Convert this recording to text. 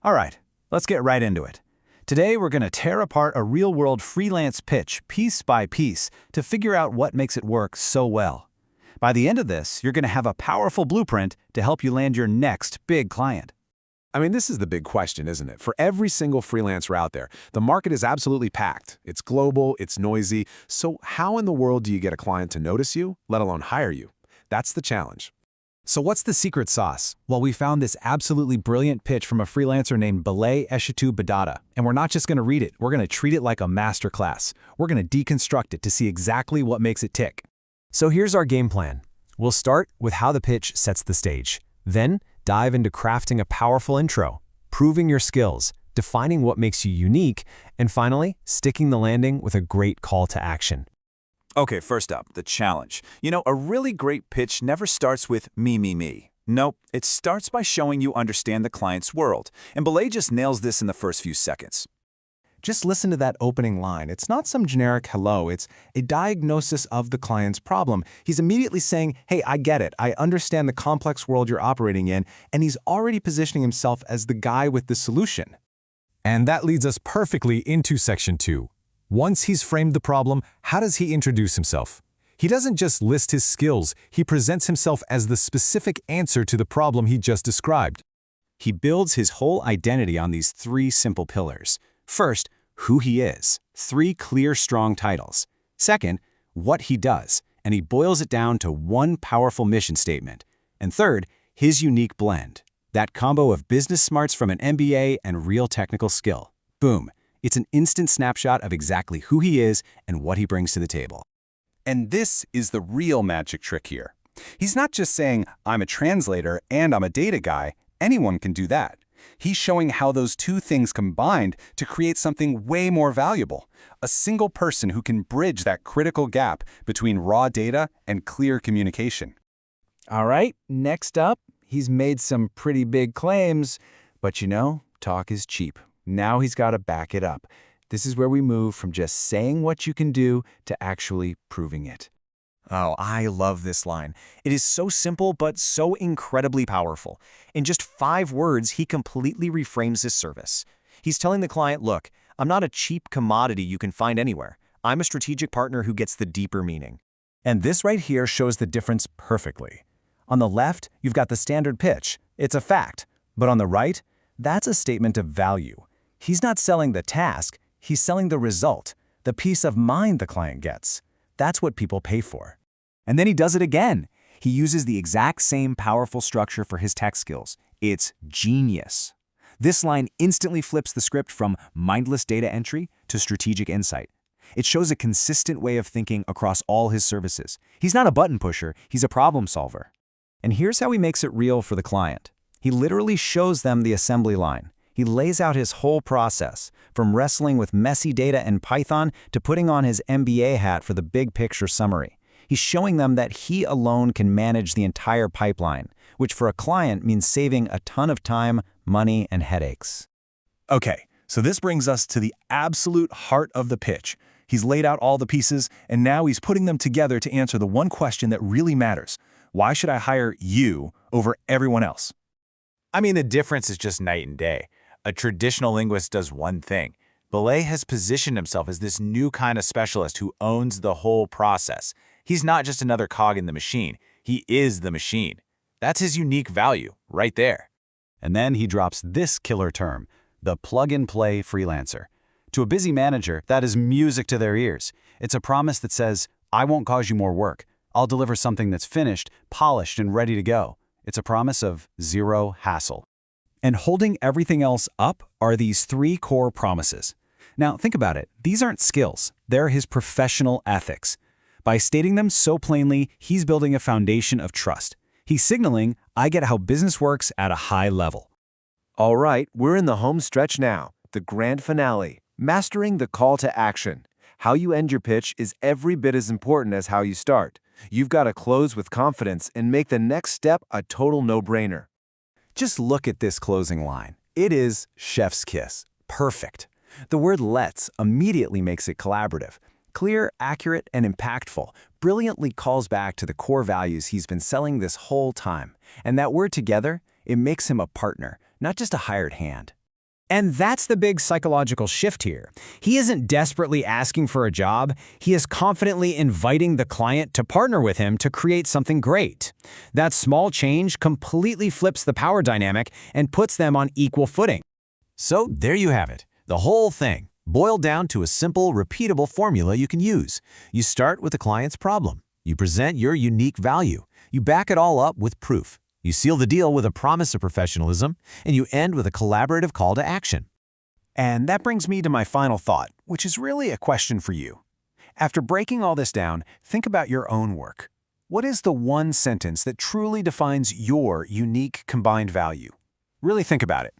All right, let's get right into it. Today, we're going to tear apart a real-world freelance pitch piece by piece to figure out what makes it work so well. By the end of this, you're going to have a powerful blueprint to help you land your next big client. I mean, this is the big question, isn't it? For every single freelancer out there, the market is absolutely packed. It's global, it's noisy. So how in the world do you get a client to notice you, let alone hire you? That's the challenge. So what's the secret sauce? Well, we found this absolutely brilliant pitch from a freelancer named Belay Eshitu Badata. And we're not just going to read it, we're going to treat it like a masterclass. We're going to deconstruct it to see exactly what makes it tick. So here's our game plan. We'll start with how the pitch sets the stage. Then, dive into crafting a powerful intro, proving your skills, defining what makes you unique, and finally, sticking the landing with a great call to action. Okay, first up, the challenge. You know, a really great pitch never starts with me. Nope, it starts by showing you understand the client's world. And Belay just nails this in the first few seconds. Just listen to that opening line. It's not some generic hello, it's a diagnosis of the client's problem. He's immediately saying, hey, I get it. I understand the complex world you're operating in, and he's already positioning himself as the guy with the solution. And that leads us perfectly into section 2. Once he's framed the problem, how does he introduce himself? He doesn't just list his skills, he presents himself as the specific answer to the problem he just described. He builds his whole identity on these 3 simple pillars. First, who he is, 3 clear, strong titles. Second, what he does, and he boils it down to 1 powerful mission statement. And third, his unique blend, that combo of business smarts from an MBA and real technical skill. Boom. It's an instant snapshot of exactly who he is and what he brings to the table. And this is the real magic trick here. He's not just saying, I'm a translator and I'm a data guy. Anyone can do that. He's showing how those 2 things combined to create something way more valuable. A single person who can bridge that critical gap between raw data and clear communication. All right, next up, he's made some pretty big claims, but you know, talk is cheap. Now he's got to back it up. This is where we move from just saying what you can do to actually proving it. Oh, I love this line. It is so simple, but so incredibly powerful. In just 5 words, he completely reframes his service. He's telling the client, look, I'm not a cheap commodity you can find anywhere. I'm a strategic partner who gets the deeper meaning. And this right here shows the difference perfectly. On the left, you've got the standard pitch. It's a fact. But on the right, that's a statement of value. He's not selling the task, he's selling the result, the peace of mind the client gets. That's what people pay for. And then he does it again. He uses the exact same powerful structure for his tech skills. It's genius. This line instantly flips the script from mindless data entry to strategic insight. It shows a consistent way of thinking across all his services. He's not a button pusher, he's a problem solver. And here's how he makes it real for the client. He literally shows them the assembly line. He lays out his whole process, from wrestling with messy data in Python to putting on his MBA hat for the big picture summary. He's showing them that he alone can manage the entire pipeline, which for a client means saving a ton of time, money, and headaches. Okay, so this brings us to the absolute heart of the pitch. He's laid out all the pieces, and now he's putting them together to answer the one question that really matters. Why should I hire you over everyone else? I mean, the difference is just night and day. A traditional linguist does one thing. Belay has positioned himself as this new kind of specialist who owns the whole process. He's not just another cog in the machine. He is the machine. That's his unique value, right there. And then he drops this killer term, the plug-and-play freelancer. To a busy manager, that is music to their ears. It's a promise that says, I won't cause you more work. I'll deliver something that's finished, polished, and ready to go. It's a promise of 0 hassle. And holding everything else up are these 3 core promises. Now, think about it. These aren't skills. They're his professional ethics. By stating them so plainly, he's building a foundation of trust. He's signaling, I get how business works at a high level. All right, we're in the home stretch now, the grand finale, mastering the call to action. How you end your pitch is every bit as important as how you start. You've got to close with confidence and make the next step a total no-brainer. Just look at this closing line. It is chef's kiss. Perfect. The word let's immediately makes it collaborative. Clear, accurate, and impactful, brilliantly calls back to the core values he's been selling this whole time. And that word together, it makes him a partner, not just a hired hand. And that's the big psychological shift here. He isn't desperately asking for a job, he is confidently inviting the client to partner with him to create something great. That small change completely flips the power dynamic and puts them on equal footing. So there you have it, the whole thing, boiled down to a simple, repeatable formula you can use. You start with the client's problem. You present your unique value. You back it all up with proof. You seal the deal with a promise of professionalism, and you end with a collaborative call to action. And that brings me to my final thought, which is really a question for you. After breaking all this down, think about your own work. What is the one sentence that truly defines your unique combined value? Really think about it.